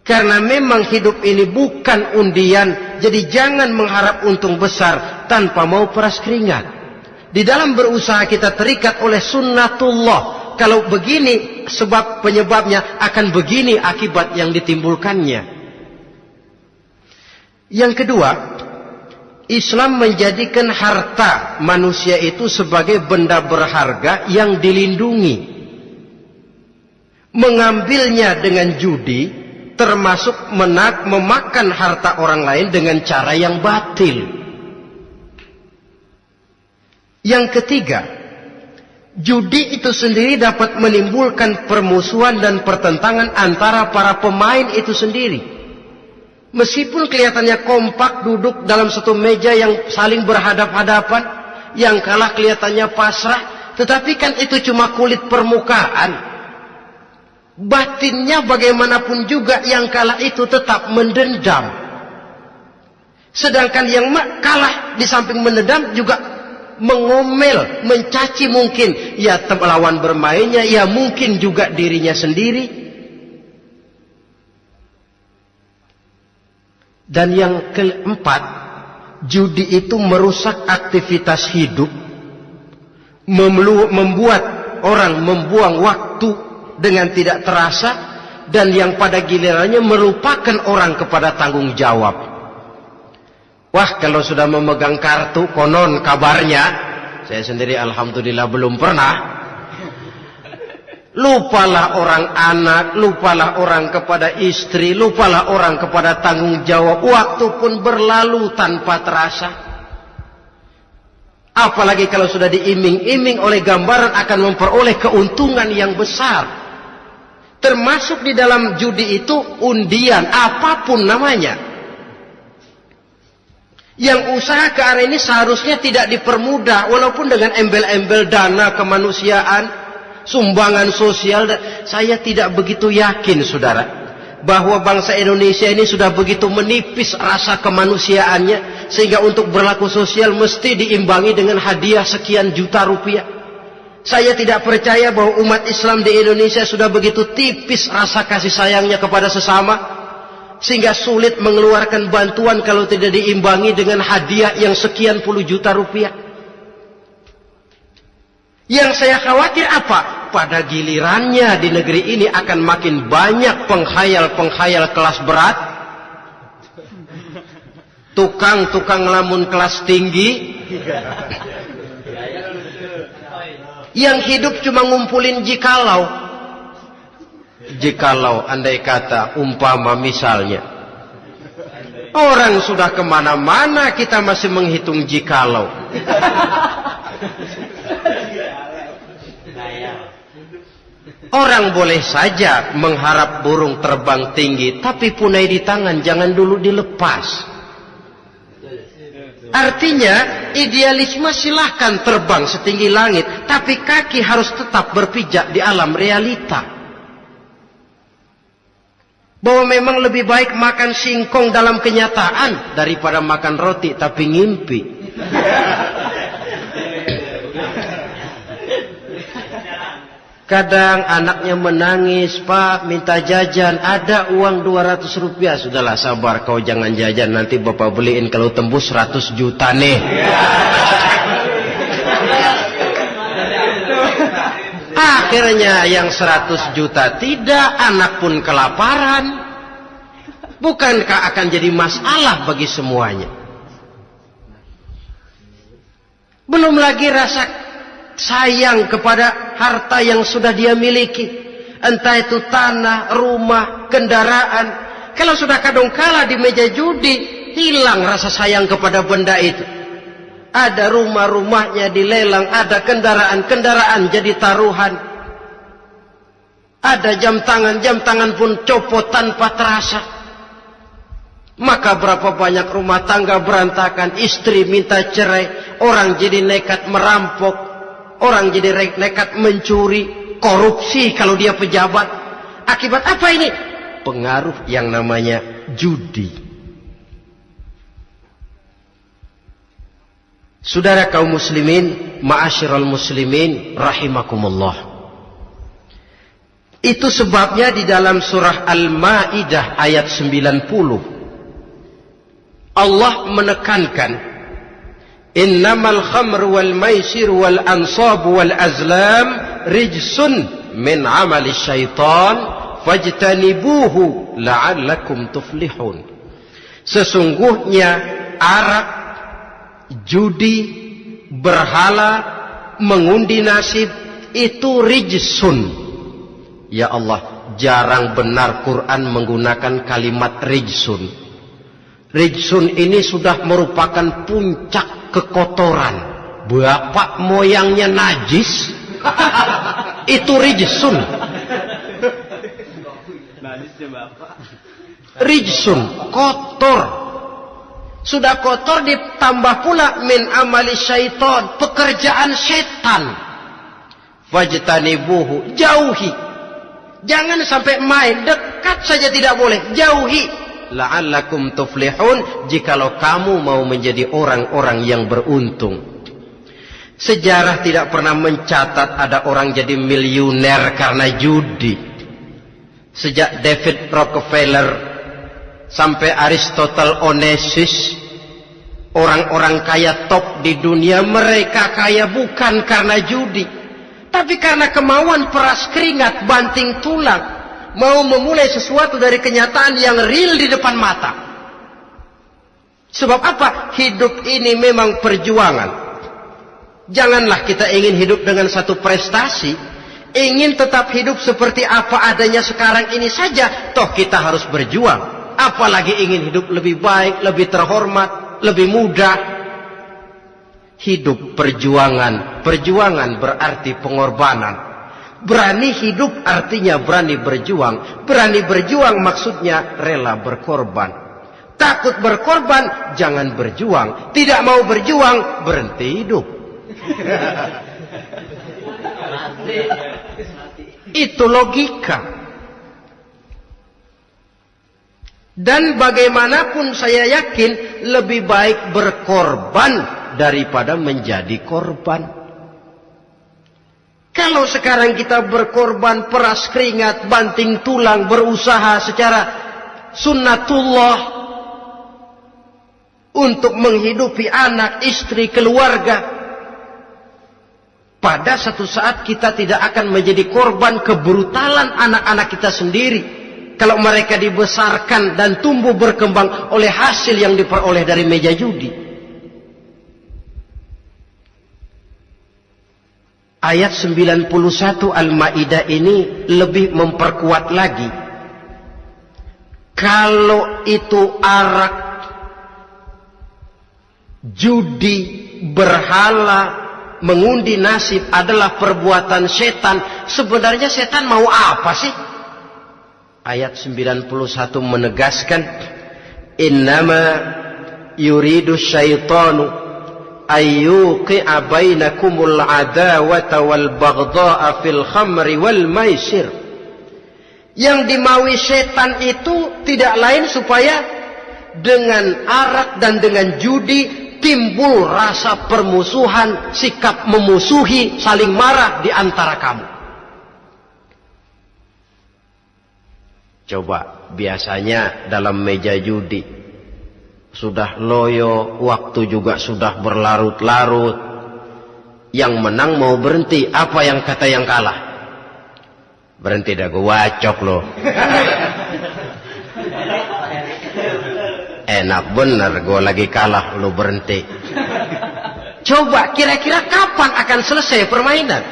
Karena memang hidup ini bukan undian, jadi jangan mengharap untung besar tanpa mau peras keringat. Di dalam berusaha kita terikat oleh sunnatullah. Kalau begini sebab penyebabnya, akan begini akibat yang ditimbulkannya. Yang kedua, Islam menjadikan harta manusia itu sebagai benda berharga yang dilindungi. Mengambilnya dengan judi termasuk memakan harta orang lain dengan cara yang batil. Yang ketiga, judi itu sendiri dapat menimbulkan permusuhan dan pertentangan antara para pemain itu sendiri. Meskipun kelihatannya kompak duduk dalam satu meja yang saling berhadap-hadapan, yang kalah kelihatannya pasrah, tetapi kan itu cuma kulit permukaan. Batinnya bagaimanapun juga yang kalah itu tetap mendendam. Sedangkan yang kalah di samping mendendam juga mengomel, mencaci mungkin ya lawan bermainnya, ya mungkin juga dirinya sendiri. Dan yang keempat, judi itu merusak aktivitas hidup, membuat orang membuang waktu dengan tidak terasa, dan yang pada gilirannya melupakan orang kepada tanggung jawab. Wah, kalau sudah memegang kartu, konon kabarnya, saya sendiri alhamdulillah belum pernah, lupalah orang anak, lupalah orang kepada istri, lupalah orang kepada tanggung jawab. Waktu pun berlalu tanpa terasa. Apalagi kalau sudah diiming-iming oleh gambaran akan memperoleh keuntungan yang besar. Termasuk di dalam judi itu undian, apapun namanya. Yang usaha ke arah ini seharusnya tidak dipermudah, walaupun dengan embel-embel dana kemanusiaan, sumbangan sosial. Saya tidak begitu yakin, saudara, bahwa bangsa Indonesia ini sudah begitu menipis rasa kemanusiaannya, sehingga untuk berlaku sosial mesti diimbangi dengan hadiah sekian juta rupiah. Saya tidak percaya bahwa umat Islam di Indonesia sudah begitu tipis rasa kasih sayangnya kepada sesama, sehingga sulit mengeluarkan bantuan kalau tidak diimbangi dengan hadiah yang sekian puluh juta rupiah. Yang saya khawatir apa? Pada gilirannya di negeri ini akan makin banyak penghayal-penghayal kelas berat, tukang-tukang lamun kelas tinggi, yang hidup cuma ngumpulin jikalau. Jikalau, andai kata, umpama misalnya, orang sudah kemana-mana kita masih menghitung jikalau. Orang boleh saja mengharap burung terbang tinggi, tapi punai di tangan jangan dulu dilepas. Artinya idealisme silahkan terbang setinggi langit, tapi kaki harus tetap berpijak di alam realita. Bahwa memang lebih baik makan singkong dalam kenyataan daripada makan roti tapi ngimpi. Kadang anaknya menangis, Pak minta jajan, ada uang 200 rupiah. Sudahlah sabar, kau jangan jajan, nanti bapak beliin kalau tembus 100 juta nih. Akhirnya yang 100 juta tidak, anak pun kelaparan. Bukankah akan jadi masalah bagi semuanya? Belum lagi rasa sayang kepada harta yang sudah dia miliki, entah itu tanah, rumah, kendaraan. Kalau sudah kadung kala di meja judi, hilang rasa sayang kepada benda itu. Ada rumah-rumahnya dilelang, ada kendaraan-kendaraan jadi taruhan, ada jam tangan pun copot tanpa terasa. Maka berapa banyak rumah tangga berantakan, istri minta cerai, orang jadi nekat merampok, orang jadi nekat mencuri, korupsi kalau dia pejabat. Akibat apa ini? pengaruh yang namanya judi. Saudara kaum muslimin, ma'asyiral muslimin rahimakumullah. Itu sebabnya di dalam surah Al-Maidah ayat 90 Allah menekankan, innamal khamru wal maisir wal ansab wal azlam rijsun min amali syaitan fajtanibuhu la'allakum tuflihun. Sesungguhnya arak, judi, berhala, mengundi nasib itu rijsun. Ya Allah, jarang benar Quran menggunakan kalimat rijsun. Rijsun ini sudah merupakan puncak kekotoran. Bapak moyangnya najis, itu rijsun. Rijsun, kotor. Sudah kotor ditambah pula min amali syaitan, pekerjaan setan. Fajtanibuhu, jauhi. Jangan sampai main, dekat saja tidak boleh, jauhi. La'allakum tuflihun, jikalau kamu mau menjadi orang-orang yang beruntung. Sejarah tidak pernah mencatat ada orang jadi miliuner karena judi. Sejak David Rockefeller sampai Aristotle Onassis, orang-orang kaya top di dunia, mereka kaya bukan karena judi, tapi karena kemauan peras keringat banting tulang, mau memulai sesuatu dari kenyataan yang real di depan mata. Sebab apa? Hidup ini memang perjuangan. Janganlah kita ingin hidup dengan satu prestasi, ingin tetap hidup seperti apa adanya sekarang ini saja, toh kita harus berjuang. Apalagi ingin hidup lebih baik, lebih terhormat, lebih mudah. Hidup perjuangan. Perjuangan berarti pengorbanan. Berani hidup artinya berani berjuang. Berani berjuang maksudnya rela berkorban. Takut berkorban, jangan berjuang. Tidak mau berjuang, berhenti hidup. Itu logika. Dan bagaimanapun saya yakin lebih baik berkorban daripada menjadi korban. Kalau sekarang kita berkorban, peras keringat, banting tulang, berusaha secara sunnatullah untuk menghidupi anak, istri, keluarga, pada satu saat kita tidak akan menjadi korban kebrutalan anak-anak kita sendiri kalau mereka dibesarkan dan tumbuh berkembang oleh hasil yang diperoleh dari meja judi. Ayat 91 Al-Maidah ini lebih memperkuat lagi. Kalau itu arak, judi, berhala, mengundi nasib adalah perbuatan setan, sebenarnya setan mau apa sih? Ayat 91 menegaskan, innama yuridu syaitanu ayyuqi'a bainakumul adawata wal baghdha'a fil khamri wal maisir. Yang dimaui setan itu tidak lain supaya dengan arak dan dengan judi timbul rasa permusuhan, sikap memusuhi, saling marah di antara kamu. Coba, biasanya dalam meja judi sudah loyo, waktu juga sudah berlarut-larut. Yang menang mau berhenti, apa yang kata yang kalah? Berhenti dah, gue wacok loh. Enak bener, gue lagi kalah, lu berhenti. Coba, kira-kira kapan akan selesai permainan?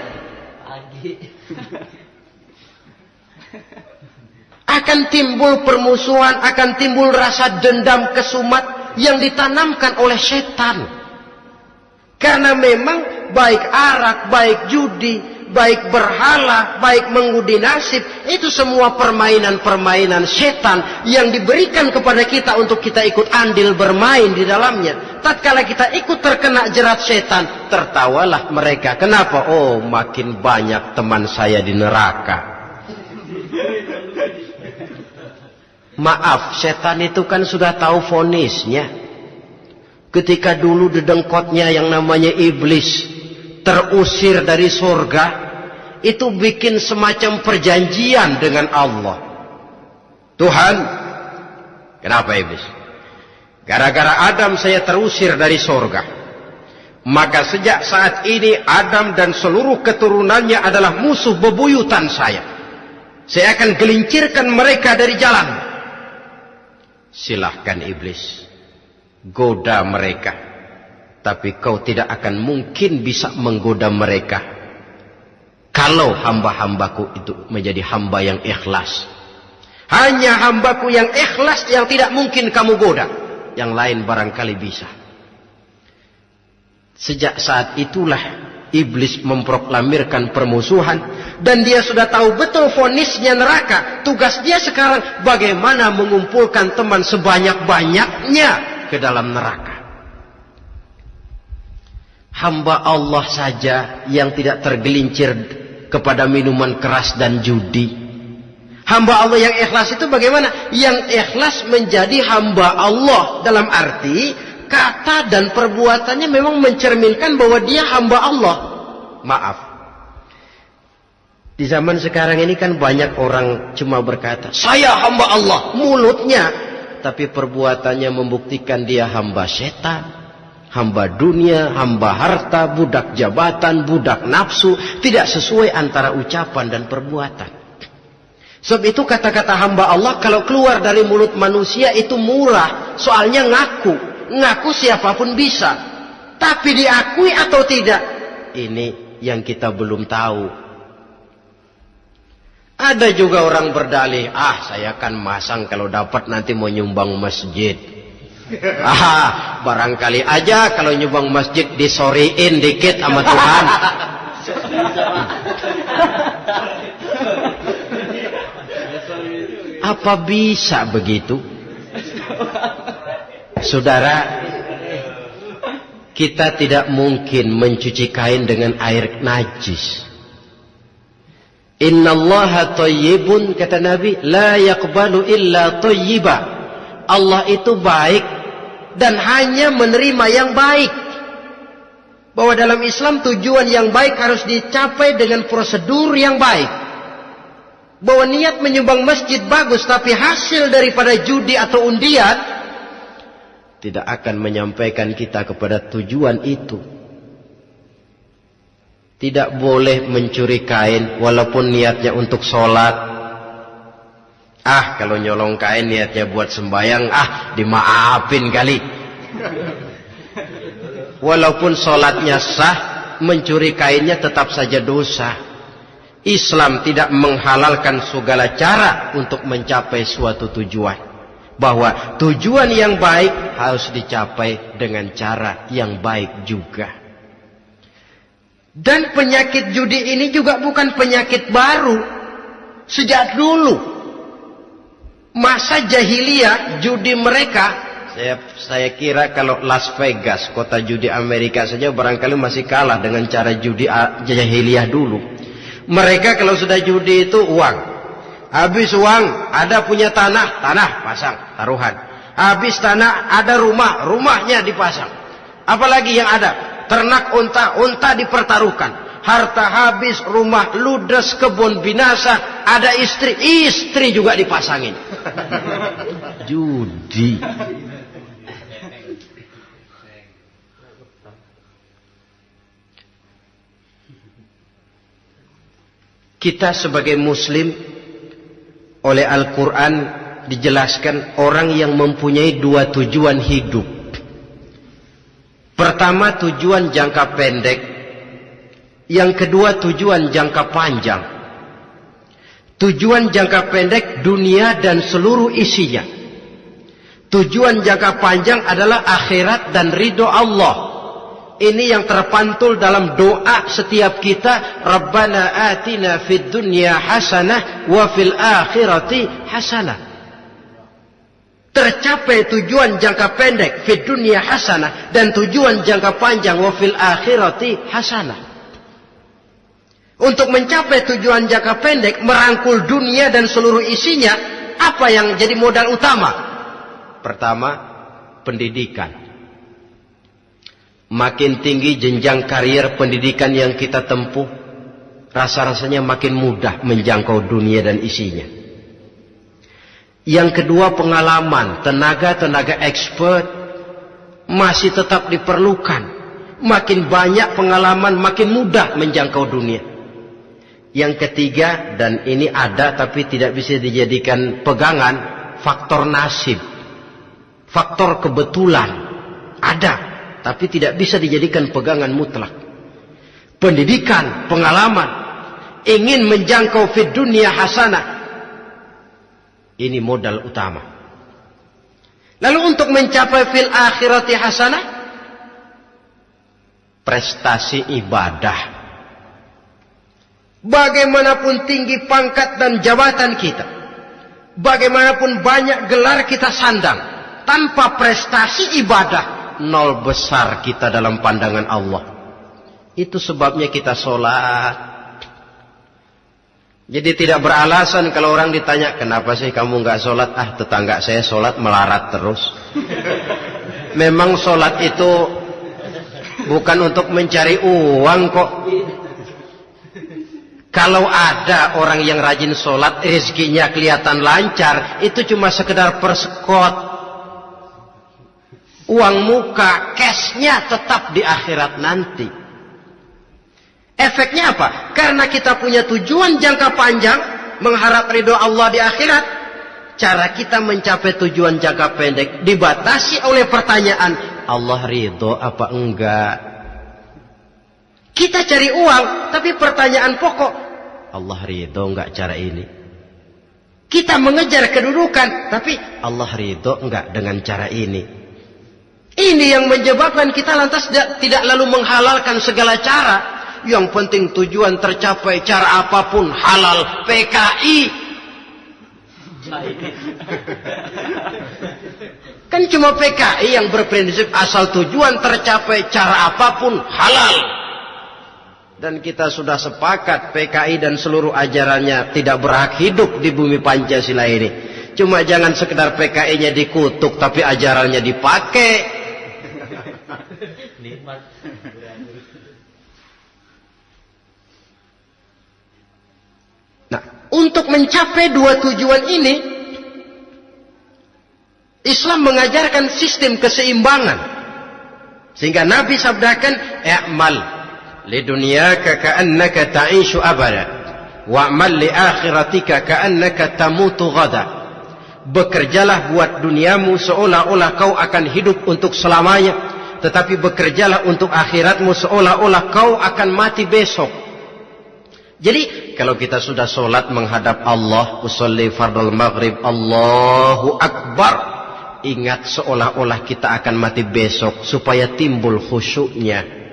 Akan timbul permusuhan, akan timbul rasa dendam kesumat yang ditanamkan oleh setan. Karena memang baik arak, baik judi, baik berhala, baik mengundi nasib, itu semua permainan-permainan setan yang diberikan kepada kita untuk kita ikut andil bermain di dalamnya. Tatkala kita ikut terkena jerat setan, tertawalah mereka. Kenapa? Oh, makin banyak teman saya di neraka. Maaf, setan itu kan sudah tahu vonisnya. Ketika dulu dedengkotnya yang namanya iblis terusir dari surga, itu bikin semacam perjanjian dengan Allah. Tuhan, kenapa iblis? Gara-gara Adam saya terusir dari surga. Maka sejak saat ini Adam dan seluruh keturunannya adalah musuh bebuyutan saya. Saya akan gelincirkan mereka dari jalan. Silahkan iblis, goda mereka. Tapi kau tidak akan mungkin bisa menggoda mereka kalau hamba-hambaku itu menjadi hamba yang ikhlas. Hanya hambaku yang ikhlas yang tidak mungkin kamu goda. Yang lain barangkali bisa. Sejak saat itulah iblis memproklamirkan permusuhan. Dan dia sudah tahu betul vonisnya neraka. Tugas dia sekarang bagaimana mengumpulkan teman sebanyak-banyaknya ke dalam neraka. Hamba Allah saja yang tidak tergelincir kepada minuman keras dan judi. Hamba Allah yang ikhlas itu bagaimana? Yang ikhlas menjadi hamba Allah dalam arti kata dan perbuatannya memang mencerminkan bahwa dia hamba Allah. Maaf. Di zaman sekarang ini kan banyak orang cuma berkata, saya hamba Allah, mulutnya. Tapi perbuatannya membuktikan dia hamba setan, hamba dunia, hamba harta, budak jabatan, budak nafsu. Tidak sesuai antara ucapan dan perbuatan. Sebab itu kata-kata hamba Allah kalau keluar dari mulut manusia itu murah. Soalnya ngaku siapapun bisa. Tapi diakui atau tidak, ini yang kita belum tahu. Ada juga orang berdalih, saya kan masang kalau dapat nanti mau nyumbang masjid. Barangkali aja kalau nyumbang masjid disoriin dikit sama Tuhan. Apa bisa begitu? Saudara, kita tidak mungkin mencuci kain dengan air najis. Innallaha thayyibun, kata Nabi, la yaqbalu illa thayyiba. Allah itu baik dan hanya menerima yang baik. Bahwa dalam Islam tujuan yang baik harus dicapai dengan prosedur yang baik. Bahwa niat menyumbang masjid bagus, tapi hasil daripada judi atau undian tidak akan menyampaikan kita kepada tujuan itu. Tidak boleh mencuri kain walaupun niatnya untuk sholat. Kalau nyolong kain niatnya buat sembahyang, dimaafin kali. Walaupun sholatnya sah, mencuri kainnya tetap saja dosa. Islam tidak menghalalkan segala cara untuk mencapai suatu tujuan. Bahwa tujuan yang baik harus dicapai dengan cara yang baik juga. Dan penyakit judi ini juga bukan penyakit baru. Sejak dulu. Masa jahiliyah judi mereka. Saya kira kalau Las Vegas, kota judi Amerika saja barangkali masih kalah dengan cara judi jahiliyah dulu. Mereka kalau sudah judi itu uang. Habis uang, ada punya tanah pasang, taruhan. Habis tanah, ada rumahnya dipasang. Apalagi yang ada? Ternak unta dipertaruhkan. Harta habis, rumah ludes, kebun binasa. Ada istri juga dipasangin. Judi. Kita sebagai muslim, oleh Al-Quran dijelaskan orang yang mempunyai dua tujuan hidup. Pertama tujuan jangka pendek. Yang kedua tujuan jangka panjang. Tujuan jangka pendek dunia dan seluruh isinya. Tujuan jangka panjang adalah akhirat dan ridho Allah. Ini yang terpantul dalam doa setiap kita. Rabbana atina fid dunya hasanah wa fil akhirati hasanah. Tercapai tujuan jangka pendek fid dunya hasanah dan tujuan jangka panjang wa fil akhirati hasanah. Untuk mencapai tujuan jangka pendek merangkul dunia dan seluruh isinya, apa yang jadi modal utama? Pertama, pendidikan. Makin tinggi jenjang karier pendidikan yang kita tempuh, rasa-rasanya makin mudah menjangkau dunia dan isinya. Yang kedua, pengalaman. Tenaga-tenaga expert masih tetap diperlukan. Makin banyak pengalaman, makin mudah menjangkau dunia. Yang ketiga, dan ini ada tapi tidak bisa dijadikan pegangan, faktor nasib. Faktor kebetulan. Ada, tapi tidak bisa dijadikan pegangan mutlak. Pendidikan, pengalaman, ingin menjangkau fid dunia hasanah. Ini modal utama. Lalu untuk mencapai fil akhirati hasanah, prestasi ibadah. Bagaimanapun tinggi pangkat dan jabatan kita, bagaimanapun banyak gelar kita sandang, tanpa prestasi ibadah, nol besar kita dalam pandangan Allah. Itu sebabnya kita sholat. Jadi tidak beralasan kalau orang ditanya, kenapa sih kamu nggak sholat? Ah, tetangga saya sholat melarat terus. Memang sholat itu bukan untuk mencari uang kok. Kalau ada orang yang rajin sholat, rezekinya kelihatan lancar, itu cuma sekedar persekot. Uang muka, cashnya tetap di akhirat nanti. Efeknya apa? Karena kita punya tujuan jangka panjang, mengharap ridho Allah di akhirat. Cara kita mencapai tujuan jangka pendek dibatasi oleh pertanyaan, Allah ridho apa enggak? Kita cari uang, tapi pertanyaan pokok, Allah ridho enggak cara ini? Kita mengejar kedudukan, tapi Allah ridho enggak dengan cara ini? Ini yang menyebabkan kita lantas tidak lalu menghalalkan segala cara. Yang penting tujuan tercapai cara apapun halal. PKI. Kan cuma PKI yang berprinsip asal tujuan tercapai cara apapun halal. Dan kita sudah sepakat PKI dan seluruh ajarannya tidak berhak hidup di bumi Pancasila ini. Cuma jangan sekedar PKI-nya dikutuk tapi ajarannya dipakai. Nah, untuk mencapai dua tujuan ini, Islam mengajarkan sistem keseimbangan. Sehingga Nabi sabdakan, "I'mal lidunyaka ka'annaka ta'ishu abada, wa'mal li akhiratika ka'annaka tamutu ghada." Bekerjalah buat duniamu seolah-olah kau akan hidup untuk selamanya, tetapi bekerjalah untuk akhiratmu seolah-olah kau akan mati besok. Jadi kalau kita sudah sholat menghadap Allah, usolli fardal maghrib, Allahu Akbar, ingat seolah-olah kita akan mati besok supaya timbul khusyuknya.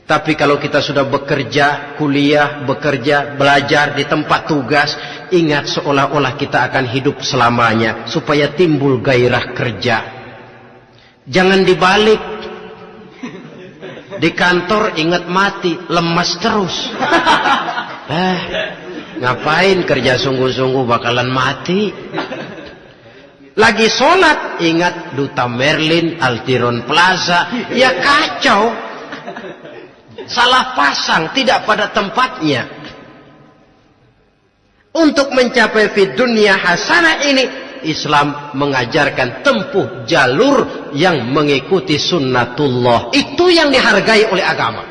Tapi kalau kita sudah bekerja, kuliah, bekerja, belajar di tempat tugas, ingat seolah-olah kita akan hidup selamanya supaya timbul gairah kerja. Jangan dibalik. Di kantor ingat mati, lemas terus. Ngapain kerja sungguh-sungguh bakalan mati. Lagi sholat ingat Duta Merlin, Altiron Plaza, ya kacau. Salah pasang, tidak pada tempatnya. Untuk mencapai fid dunya hasanah ini, Islam mengajarkan tempuh jalur yang mengikuti sunnatullah. Itu yang dihargai oleh agama.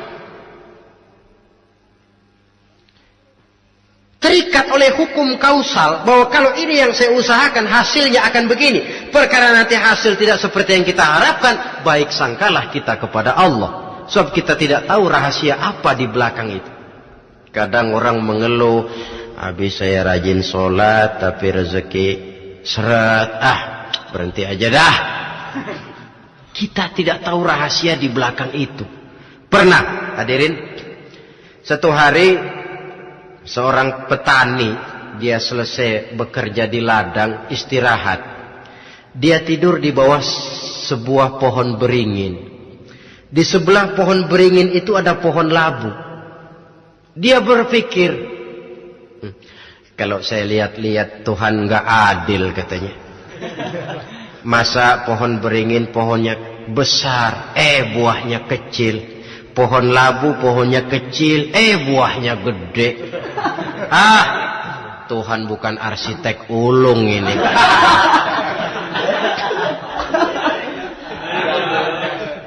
Terikat oleh hukum kausal bahwa kalau ini yang saya usahakan hasilnya akan begini. Perkara nanti hasil tidak seperti yang kita harapkan, baik sangkalah kita kepada Allah. Sebab kita tidak tahu rahasia apa di belakang itu. Kadang orang mengeluh, habis saya rajin sholat tapi rezeki seret, berhenti aja dah. Kita tidak tahu rahasia di belakang itu. Pernah, hadirin, satu hari seorang petani, dia selesai bekerja di ladang, istirahat. Dia tidur di bawah sebuah pohon beringin. Di sebelah pohon beringin itu ada pohon labu. Dia berpikir, Kalau saya lihat-lihat Tuhan nggak adil katanya. Masa pohon beringin pohonnya besar, buahnya kecil. Pohon labu pohonnya kecil, buahnya gede. Tuhan bukan arsitek ulung ini.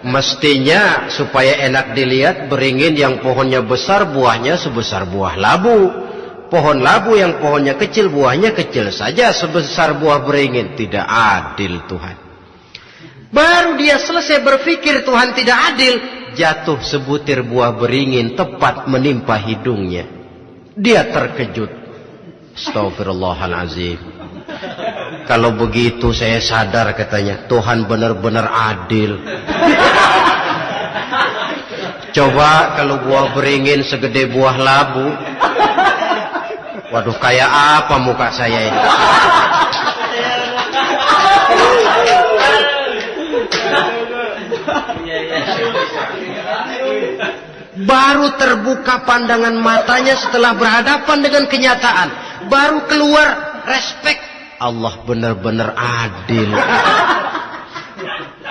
Mestinya supaya enak dilihat, beringin yang pohonnya besar buahnya sebesar buah labu. Pohon labu yang pohonnya kecil buahnya kecil saja sebesar buah beringin. Tidak adil Tuhan. Baru dia selesai berpikir Tuhan tidak adil, jatuh sebutir buah beringin tepat menimpa hidungnya. Dia terkejut. Astagfirullahalazim. Kalau begitu saya sadar katanya, Tuhan benar-benar adil. Coba kalau buah beringin segede buah labu. Waduh, kayak apa muka saya ini? Baru terbuka pandangan matanya setelah berhadapan dengan kenyataan. Baru keluar respek. Allah benar-benar adil.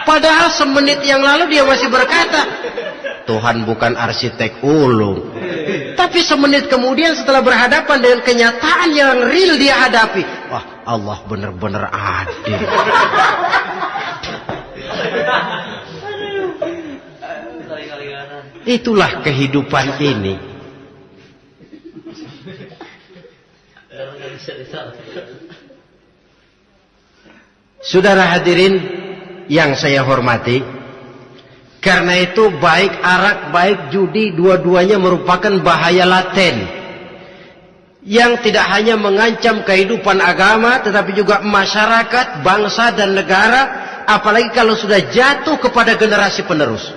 Padahal semenit yang lalu dia masih berkata, Tuhan bukan arsitek ulung. Tapi semenit kemudian setelah berhadapan dengan kenyataan yang real dia hadapi, wah, Allah benar-benar adil. Itulah kehidupan ini. Saudara hadirin yang saya hormati, karena itu baik arak, baik judi, dua-duanya merupakan bahaya laten yang tidak hanya mengancam kehidupan agama, tetapi juga masyarakat, bangsa dan negara, apalagi kalau sudah jatuh kepada generasi penerus.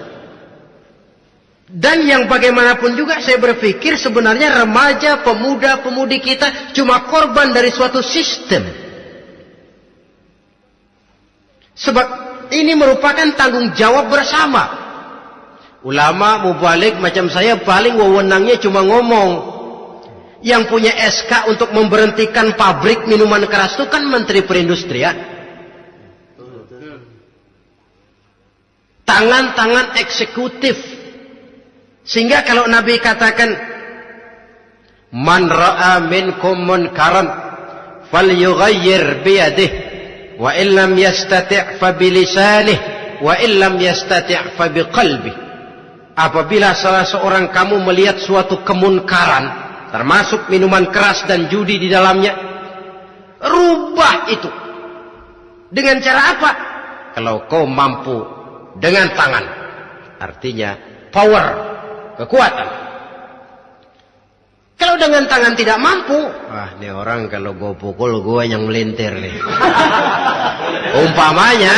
Dan yang bagaimanapun juga saya berpikir sebenarnya remaja, pemuda, pemudi kita cuma korban dari suatu sistem. Sebab ini merupakan tanggung jawab bersama. Ulama mubalik macam saya paling wewenangnya cuma ngomong. Yang punya SK untuk memberhentikan pabrik minuman keras itu kan Menteri Perindustrian. Tangan-tangan eksekutif. Sehingga kalau Nabi katakan, Man ra'a minkum munkaran falyughayyir biyadihi wa illam yastati' fa bilisanih wa illam yastati' fa biqalbi. Apabila salah seorang kamu melihat suatu kemunkaran, termasuk minuman keras dan judi di dalamnya, rubah itu. Dengan cara apa? Kalau kau mampu dengan tangan, artinya power, kekuatan. Kalau dengan tangan tidak mampu, wah, ini orang kalau gue pukul gue yang melintir nih. Umpamanya,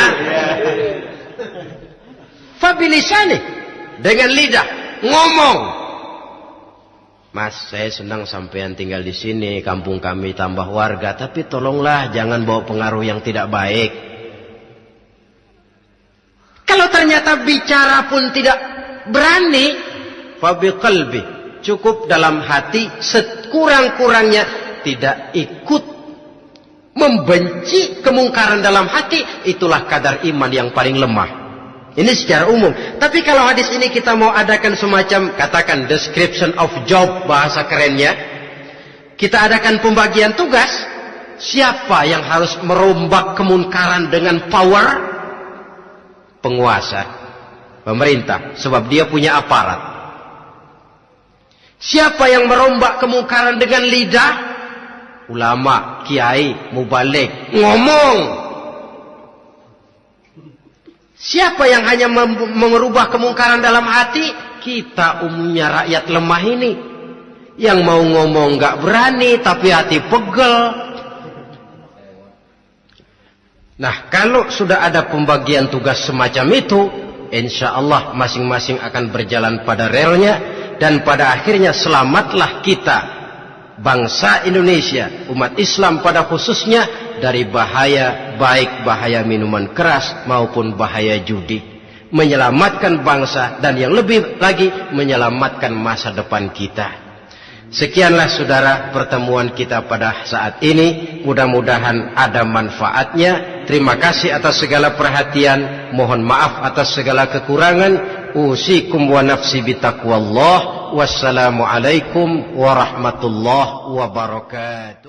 fabilisani, dengan lidah ngomong. Mas, saya senang sampean tinggal di sini, kampung kami tambah warga, tapi tolonglah jangan bawa pengaruh yang tidak baik. Kalau ternyata bicara pun tidak berani, fabiqalbi, cukup dalam hati, sekurang-kurangnya tidak ikut membenci kemungkaran dalam hati. Itulah kadar iman yang paling lemah. Ini secara umum. Tapi kalau hadis ini kita mau adakan semacam, katakan description of job, bahasa kerennya, kita adakan pembagian tugas. Siapa yang harus merombak kemungkaran dengan power? Penguasa, pemerintah, sebab dia punya aparat. Siapa yang merombak kemungkaran dengan lidah? Ulama, kiai, mubalik, ngomong. Siapa yang hanya merubah kemungkaran dalam hati? Kita umumnya rakyat lemah ini. Yang mau ngomong gak berani, tapi hati pegel. Nah, kalau sudah ada pembagian tugas semacam itu, insya Allah masing-masing akan berjalan pada relnya. Dan pada akhirnya selamatlah kita, bangsa Indonesia, umat Islam pada khususnya, dari bahaya, baik bahaya minuman keras maupun bahaya judi. Menyelamatkan bangsa dan yang lebih lagi menyelamatkan masa depan kita. Sekianlah saudara pertemuan kita pada saat ini. Mudah-mudahan ada manfaatnya. Terima kasih atas segala perhatian. Mohon maaf atas segala kekurangan. Usikum wa nafsi bitaqwallah. Wassalamualaikum warahmatullahi wabarakatuh.